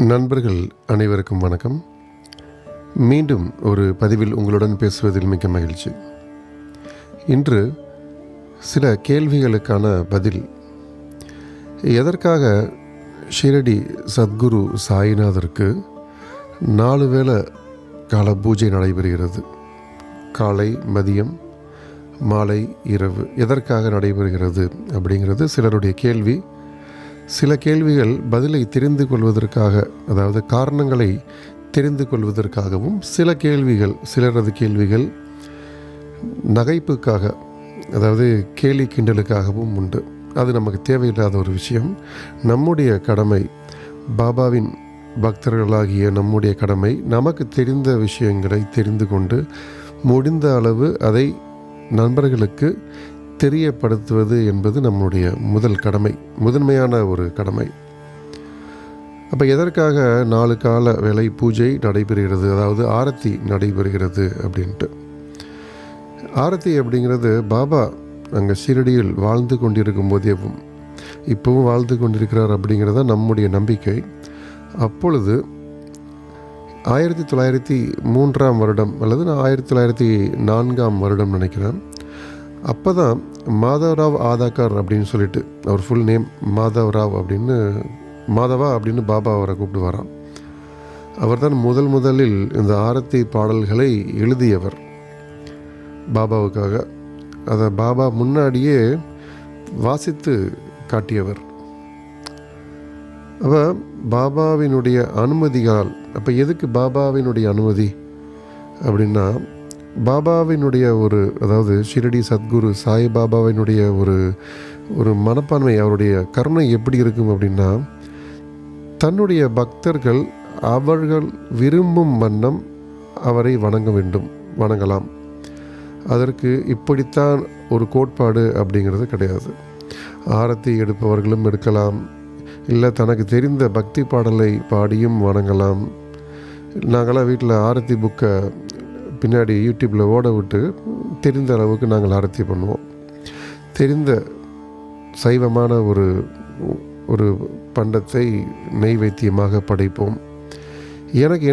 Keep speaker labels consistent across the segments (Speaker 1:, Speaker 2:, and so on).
Speaker 1: நண்பர்கள் அனைவருக்கும் வணக்கம். மீண்டும் ஒரு பதிவில் உங்களுடன் பேசுவதில் மிக்க மகிழ்ச்சி. இன்று சில கேள்விகளுக்கான பதில். எதற்காக ஷிரடி சத்குரு சாய்நாதருக்கு 4 வேளை கால பூஜை நடைபெறுகிறது? காலை, மதியம், மாலை, இரவு எதற்காக நடைபெறுகிறது அப்படிங்கிறது சிலருடைய கேள்வி. சில கேள்விகள் பதிலை தெரிந்து கொள்வதற்காக, அதாவது காரணங்களை தெரிந்து கொள்வதற்காகவும், சிலரது கேள்விகள் நகைப்புக்காக, அதாவது கேலி கிண்டலுக்காகவும் உண்டு. அது நமக்கு தேவையில்லாத ஒரு விஷயம். நம்முடைய கடமை, பாபாவின் பக்தர்களாகிய நம்முடைய கடமை, நமக்கு தெரிந்த விஷயங்களை தெரிந்து கொண்டு முடிந்த அளவு அதை நண்பர்களுக்கு தெரியப்படுத்துவது என்பது நம்முடைய முதன்மையான ஒரு கடமை. அப்போ எதற்காக 4 கால வேளை பூஜை நடைபெறுகிறது, அதாவது ஆரத்தி நடைபெறுகிறது அப்படின்ட்டு. ஆரத்தி அப்படிங்கிறது பாபா அங்கே ஷிரடியில் வாழ்ந்து கொண்டிருக்கும் போதேவும் இப்போவும் வாழ்ந்து கொண்டிருக்கிறார் அப்படிங்கிறத நம்முடைய நம்பிக்கை. அப்பொழுது 1903 வருடம் அல்லது 1904 வருடம் நினைக்கிறேன். அப்போ தான் மாதவராவ் ஆதாக்கர் அப்படின்னு சொல்லிட்டு, அவர் ஃபுல் நேம் மாதவராவ் அப்படின்னு, மாதவா அப்படின்னு பாபா அவரை கூப்பிடுவாராம். அவர் தான் முதலில் இந்த ஆரத்தி பாடல்களை எழுதியவர் பாபாவுக்காக. அதை பாபா முன்னாடியே வாசித்து காட்டியவர். அப்போ பாபாவினுடைய அனுமதியால், அப்போ எதுக்கு பாபாவினுடைய அனுமதி அப்படின்னா, பாபாவினுடைய அதாவது ஷிரடி சத்குரு சாய்பாபாவினுடைய ஒரு மனப்பான்மை, அவருடைய கருணை எப்படி இருக்கும் அப்படின்னா, தன்னுடைய பக்தர்கள் அவர்கள் விரும்பும் வண்ணம் அவரை வணங்கலாம். அதற்கு இப்படித்தான் ஒரு கோட்பாடு அப்படிங்கிறது கிடையாது. ஆரத்தி எடுப்பவர்களும் எடுக்கலாம், இல்லை தனக்கு தெரிந்த பக்தி பாடலை பாடியும் வணங்கலாம். நாங்களாம் வீட்டில் ஆரத்தி புக்கை பின்னாடி யூடியூப்பில் ஓட விட்டு தெரிந்த அளவுக்கு நாங்கள் ஆரத்தி பண்ணுவோம். தெரிந்த சைவமான ஒரு பண்டத்தை நெய்வேத்தியமாக படைப்போம். நமக்கு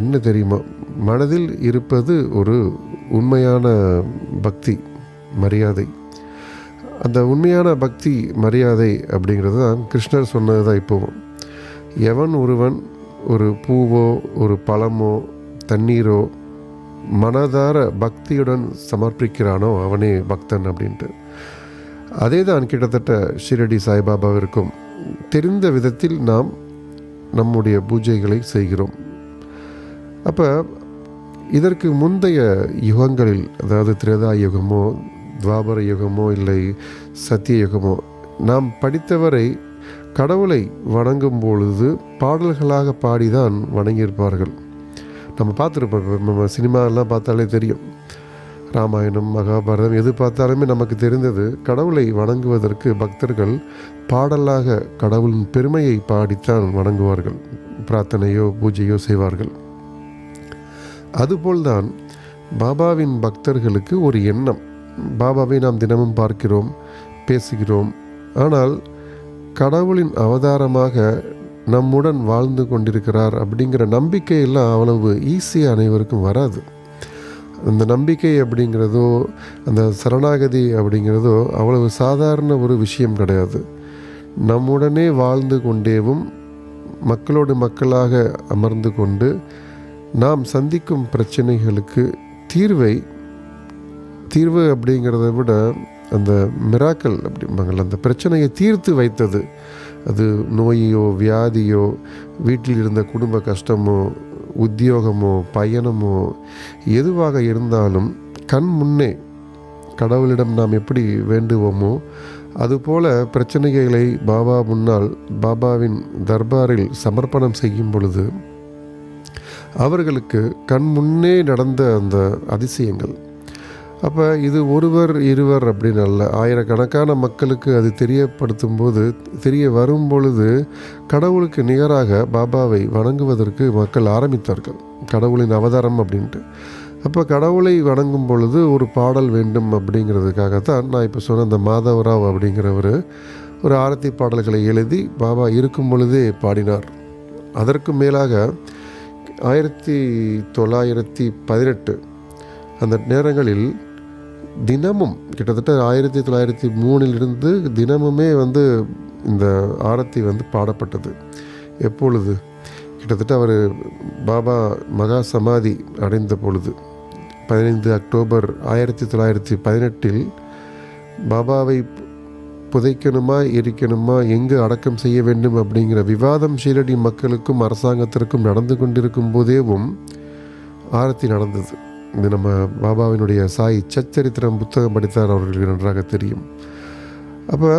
Speaker 1: என்ன தெரியுமோ மனதில் இருப்பது ஒரு உண்மையான பக்தி மரியாதை. அந்த உண்மையான பக்தி மரியாதை அப்படிங்கிறது தான் கிருஷ்ணர் சொன்னது தான். இப்போவும் எவன் ஒருவன் ஒரு பூவோ ஒரு பழமோ தண்ணீரோ மனதார பக்தியுடன் சமர்ப்பிக்கிறானோ அவனே பக்தன் அப்படின்ட்டு. அதே தான் கிட்டத்தட்ட ஷிரடி சாய்பாபாவிற்கும் தெரிந்த விதத்தில் நாம் நம்முடைய பூஜைகளை செய்கிறோம். அப்போ இதற்கு முந்தைய யுகங்களில், அதாவது திரேதா யுகமோ துவாபர யுகமோ இல்லை சத்திய யுகமோ, நாம் படித்தவரை கடவுளை வணங்கும் பொழுது பாடல்களாக பாடிதான் வணங்கியிருப்பார்கள். நம்ம பார்த்துருப்போம். நம்ம சினிமாலாம் பார்த்தாலே தெரியும், ராமாயணம் மகாபாரதம் எது பார்த்தாலுமே நமக்கு தெரிந்தது, கடவுளை வணங்குவதற்கு பக்தர்கள் பாடலாக கடவுளின் பெருமையை பாடித்தான் வணங்குவார்கள், பிரார்த்தனையோ பூஜையோ செய்வார்கள். அதுபோல்தான் பாபாவின் பக்தர்களுக்கு ஒரு எண்ணம். பாபாவை நாம் தினமும் பார்க்கிறோம், பேசுகிறோம். ஆனால் கடவுளின் அவதாரமாக நம்முடன் வாழ்ந்து கொண்டிருக்கிறார் அப்படிங்கிற நம்பிக்கையெல்லாம் அவ்வளவு ஈஸியாக அனைவருக்கும் வராது. அந்த நம்பிக்கை அப்படிங்கிறதோ அந்த சரணாகதி அப்படிங்கிறதோ அவ்வளவு சாதாரண ஒரு விஷயம் கிடையாது. நம்முடனே வாழ்ந்து கொண்டேவும் மக்களோடு மக்களாக அமர்ந்து கொண்டு நாம் சந்திக்கும் பிரச்சனைகளுக்கு தீர்வு அப்படிங்கிறத விட அந்த மிராக்கல் அப்படிம்பாங்கள்ல, அந்த பிரச்சனையை தீர்த்து வைத்தது, அது நோயோ வியாதியோ வீட்டில் இருந்த குடும்ப கஷ்டமோ உத்தியோகமோ பயணமோ எதுவாக இருந்தாலும் கண் முன்னே கடவுளிடம் நாம் எப்படி வேண்டுவோமோ அதுபோல பிரச்சனைகளை பாபா முன்னால் பாபாவின் தர்பாரில் சமர்ப்பணம் செய்யும் பொழுது அவர்களுக்கு கண் முன்னே நடந்த அந்த அதிசயங்கள். அப்போ இது ஒருவர் இருவர் அப்படின்னு அல்ல, ஆயிரக்கணக்கான மக்களுக்கு அது தெரிய வரும் பொழுது கடவுளுக்கு நிகராக பாபாவை வணங்குவதற்கு மக்கள் ஆரம்பித்தார்கள், கடவுளின் அவதாரம் அப்படின்ட்டு. அப்போ கடவுளை வணங்கும் பொழுது ஒரு பாடல் வேண்டும் அப்படிங்கிறதுக்காகத்தான் நான் இப்போ சொன்ன அந்த மாதவராவ் அப்படிங்கிறவர் ஒரு ஆரத்தி பாடல்களை எழுதி பாபா இருக்கும் பொழுதே பாடினார். அதற்கும் மேலாக 1918 அந்த நேரங்களில் தினமும் கிட்டத்தட்ட 1903 தினமுமே இந்த ஆரத்தி பாடப்பட்டது. எப்பொழுது? கிட்டத்தட்ட அவர் பாபா மகா சமாதி அடைந்த பொழுது 15 அக்டோபர் 1918 பாபாவை புதைக்கணுமா எரிக்கணுமா, எங்கு அடக்கம் செய்ய வேண்டும் அப்படிங்கிற விவாதம் ஷீரடி மக்களுக்கும் அரசாங்கத்திற்கும் நடந்து கொண்டிருக்கும் போதேவும் ஆரத்தி நடந்தது. இது நம்ம பாபாவினுடைய சாய் சச்சரித்திரம் புத்தகம் படித்தார் அவர்களுக்கு நன்றாக தெரியும். அப்போ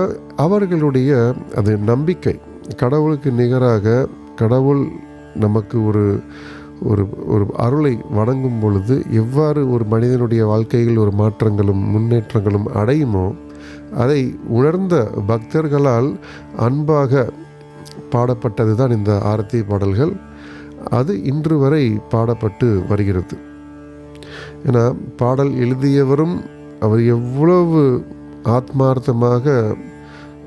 Speaker 1: அவர்களுடைய அது நம்பிக்கை, கடவுளுக்கு நிகராக கடவுள் நமக்கு ஒரு ஒரு ஒரு அருளை வழங்கும் பொழுது எவ்வாறு ஒரு மனிதனுடைய வாழ்க்கையில் ஒரு மாற்றங்களும் முன்னேற்றங்களும் அடையுமோ அதை உணர்ந்த பக்தர்களால் அன்பாக பாடப்பட்டது தான் இந்த ஆரத்தி பாடல்கள். அது இன்று வரை பாடப்பட்டு வருகிறது. ஏன்னா பாடல் எழுதியவரும் அவர் எவ்வளவு ஆத்மார்த்தமாக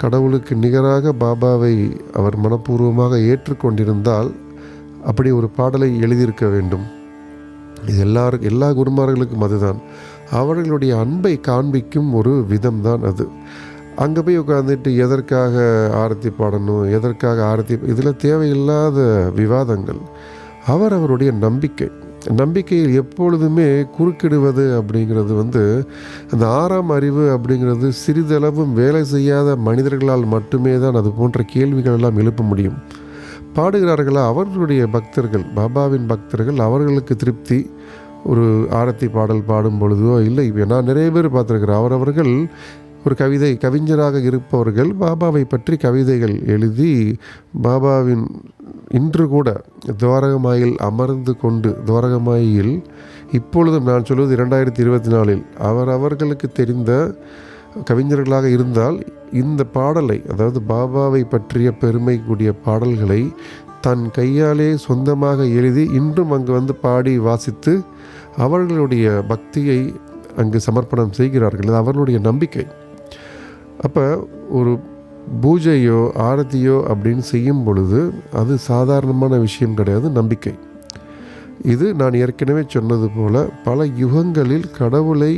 Speaker 1: கடவுளுக்கு நிகராக பாபாவை அவர் மனப்பூர்வமாக ஏற்றுக்கொண்டிருந்தால் அப்படி ஒரு பாடலை எழுதியிருக்க வேண்டும். இது எல்லா குருமார்களுக்கும் அதுதான். அவர்களுடைய அன்பை காண்பிக்கும் ஒரு விதம்தான் அது. அங்கே போய் உட்காந்துட்டு எதற்காக ஆரத்தி பாடணும், எதற்காக ஆரத்தி, இதில் தேவையில்லாத விவாதங்கள். அவருடைய நம்பிக்கையில் எப்பொழுதுமே குறுக்கிடுவது அப்படிங்கிறது அந்த 6ஆம் அறிவு அப்படிங்கிறது சிறிதளவும் வேலை செய்யாத மனிதர்களால் மட்டுமே தான் அது போன்ற கேள்விகள் எல்லாம் எழுப்ப முடியும். பாடுகிறார்களா அவர்களுடைய பக்தர்கள், பாபாவின் பக்தர்கள், அவர்களுக்கு திருப்தி ஒரு ஆரத்தி பாடல் பாடும் பொழுதோ இல்லை. நான் நிறைய பேர் பார்த்துருக்கிறேன், அவரவர்கள் ஒரு கவிஞராக இருப்பவர்கள் பாபாவை பற்றி கவிதைகள் எழுதி பாபாவின் இன்று கூட துவாரகமாயில் அமர்ந்து கொண்டு, துவாரகமாயில் இப்பொழுதும் நான் சொல்வது 2024 அவர்களுக்கு தெரிந்த கவிஞர்களாக இருந்தால் இந்த பாடலை, அதாவது பாபாவை பற்றிய பெருமை கூடிய பாடல்களை தன் கையாலே சொந்தமாக எழுதி இன்றும் அங்கு பாடி வாசித்து அவர்களுடைய பக்தியை அங்கு சமர்ப்பணம் செய்கிறார்கள். அது அவர்களுடைய நம்பிக்கை. அப்போ ஒரு பூஜையோ ஆரத்தியோ அப்படின்னு செய்யும் பொழுது அது சாதாரணமான விஷயம் கிடையாது, நம்பிக்கை. இது நான் ஏற்கனவே சொன்னது போல பல யுகங்களில் கடவுளை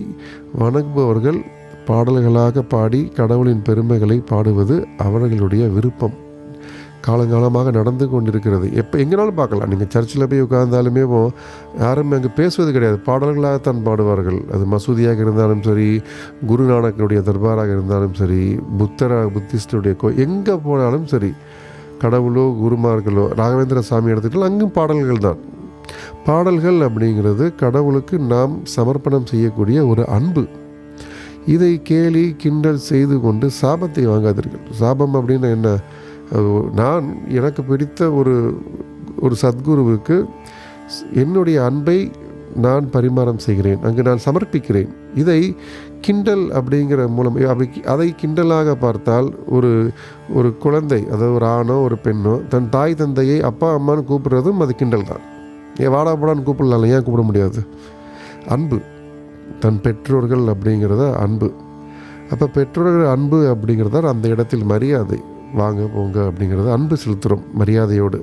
Speaker 1: வணங்குபவர்கள் பாடல்களாக பாடி கடவுளின் பெருமைகளை பாடுவது அவர்களுடைய விருப்பம். காலங்காலமாக நடந்து கொண்டிருக்கிறது. எங்கேனாலும் பார்க்கலாம். நீங்கள் சர்ச்சில் போய் உட்கார்ந்தாலுமே யாரும் அங்கே பேசுவது கிடையாது, பாடல்களாகத்தான் பாடுவார்கள். அது மசூதியாக இருந்தாலும் சரி, குருநானக்கனுடைய தர்பாராக இருந்தாலும் சரி, புத்திஸ்டுடைய எங்கே போனாலும் சரி, கடவுளோ குருமார்களோ, ராகவேந்திர சாமி எடுத்துக்கிட்டால் அங்கும் பாடல்கள் தான். பாடல்கள் அப்படிங்கிறது கடவுளுக்கு நாம் சமர்ப்பணம் செய்யக்கூடிய ஒரு அன்பு. இதை கேலி கிண்டல் செய்து கொண்டு சாபத்தை வாங்காதீர்கள். சாபம் அப்படின்னு என்ன? நான் எனக்கு பிடித்த ஒரு சத்குருவுக்கு என்னுடைய அன்பை நான் பரிமாறம் செய்கிறேன், அங்கு நான் சமர்ப்பிக்கிறேன். இதை கிண்டல் அப்படிங்கிற மூலம் அதை கிண்டலாக பார்த்தால் ஒரு குழந்தை, அதாவது ஒரு ஆணோ ஒரு பெண்ணோ தன் தாய் தந்தையை அப்பா அம்மான்னு கூப்பிடுறதும் அது கிண்டல் தான். ஏன் வாடா போடான்னு கூப்பிடலாம், ஏன் கூப்பிட முடியாது? அன்பு, தன் பெற்றோர்கள் அப்படிங்கிறத அன்பு. அப்போ பெற்றோர்கள் அன்பு அப்படிங்கிறத அந்த இடத்தில் மரியாதை, வாங்க போங்க அப்படிங்கிறது அன்பு செலுத்துகிறோம் மரியாதையோடு.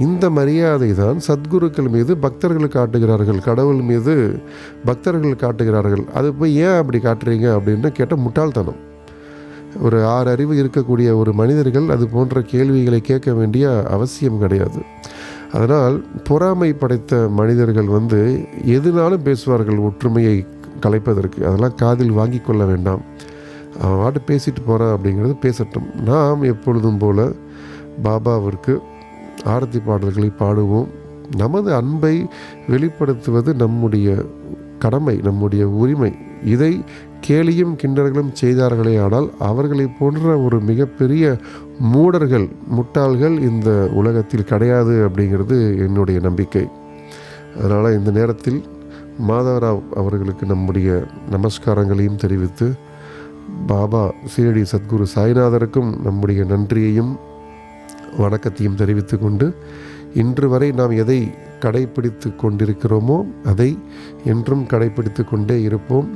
Speaker 1: இந்த மரியாதை தான் சத்குருக்கள் மீது பக்தர்கள் காட்டுகிறார்கள், கடவுள் மீது பக்தர்கள் காட்டுகிறார்கள். அது போய் ஏன் அப்படி காட்டுறீங்க அப்படின்னு கேட்டால் முட்டாள்தனம். ஒரு 6 அறிவு இருக்கக்கூடிய ஒரு மனிதர்கள் அது போன்ற கேள்விகளை கேட்க வேண்டிய அவசியம் கிடையாது. அதனால் பொறாமை படைத்த மனிதர்கள் எதுனாலும் பேசுவார்கள் ஒற்றுமையை கலைப்பதற்கு. அதெல்லாம் காதில் வாங்கி கொள்ள வேண்டாம். அவன் வாட்டு பேசிட்டு போகிறான் அப்படிங்கிறது பேசட்டும். நாம் எப்பொழுதும் போல பாபாவிற்கு ஆரத்தி பாடல்களை பாடுவோம். நமது அன்பை வெளிப்படுத்துவது நம்முடைய கடமை, நம்முடைய உரிமை. இதை கேலியும் கிண்டர்களும் செய்தார்களே ஆனால் அவர்களை போன்ற ஒரு மிகப்பெரிய மூடர்கள், முட்டாள்கள் இந்த உலகத்தில் கிடையாது அப்படிங்கிறது என்னுடைய நம்பிக்கை. அதனால் இந்த நேரத்தில் மாதவராவ் அவர்களுக்கு நம்முடைய நமஸ்காரங்களையும் தெரிவித்து, பாபா ஷீரடி சத்குரு சாய்நாதருக்கும் நம்முடைய நன்றியையும் வணக்கத்தையும் தெரிவித்து கொண்டு, இன்று வரை நாம் எதை கடைப்பிடித்து கொண்டிருக்கிறோமோ அதை என்றும் கடைப்பிடித்து கொண்டே இருப்போம்.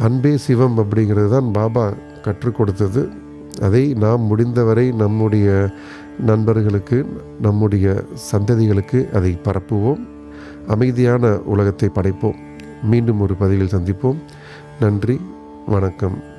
Speaker 1: அன்பே சிவம் அப்படிங்கிறது தான் பாபா கற்றுக் கொடுத்தது. அதை நாம் முடிந்தவரை நம்முடைய நண்பர்களுக்கு, நம்முடைய சந்ததிகளுக்கு அதை பரப்புவோம். அமைதியான உலகத்தை படைப்போம். மீண்டும் ஒரு பதிவில் சந்திப்போம். நன்றி, வணக்கம்.